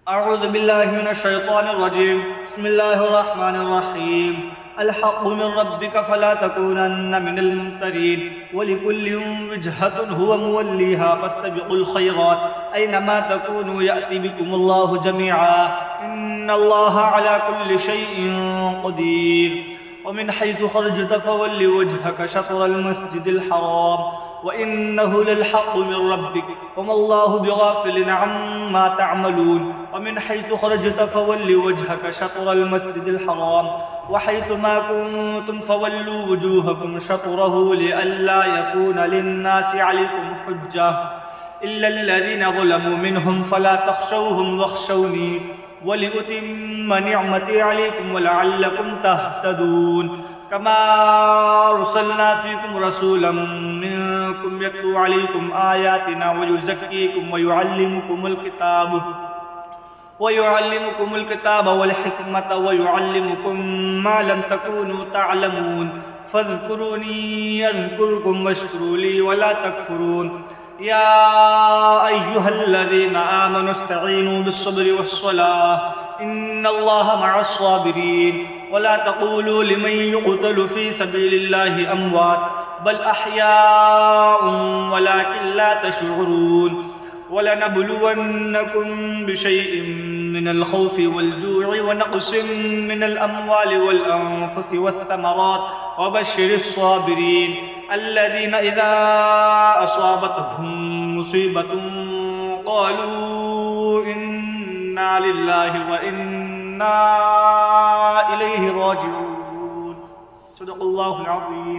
أعوذ بالله من الشيطان الرجيم. بسم الله الرحمن الرحيم. الحق من ربك فلا تكونن من الممترين ولكل وجهة هو موليها فاستبقوا الخيرات أينما تكونوا يأتي بكم الله جميعا إن الله على كل شيء قدير. ومن حيث خرجت فول وجهك شطر المسجد الحرام وإنه للحق من ربك وما الله بغافل عما تعملون. ومن حيث خرجت فول وجهك شطر المسجد الحرام وحيث ما كنتم فولوا وجوهكم شطره لئلا يكون للناس عليكم حجة إلا الذين ظلموا منهم فلا تخشوهم واخشوني ولأتم نعمتي عليكم ولعلكم تهتدون. كما أرسلنا فيكم رسولا منكم يتلو عليكم آياتنا ويزكيكم ويعلمكم الكتاب والحكمة ويعلمكم ما لم تكونوا تعلمون فاذكروني يذكركم واشكروا لي ولا تكفرون. يا أيها الذين آمنوا استعينوا بالصبر والصلاة إن الله مع الصابرين. ولا تقولوا لمن يقتل في سبيل الله أموات بل أحياء ولكن لا تشعرون. ولنبلونكم بشيء من الخوف والجوع ونقص من الأموال والأنفس والثمرات وبشر الصابرين الذين إذا أصابتهم مصيبة قالوا إنا لله وإنا إليه راجعون. صدق الله العظيم.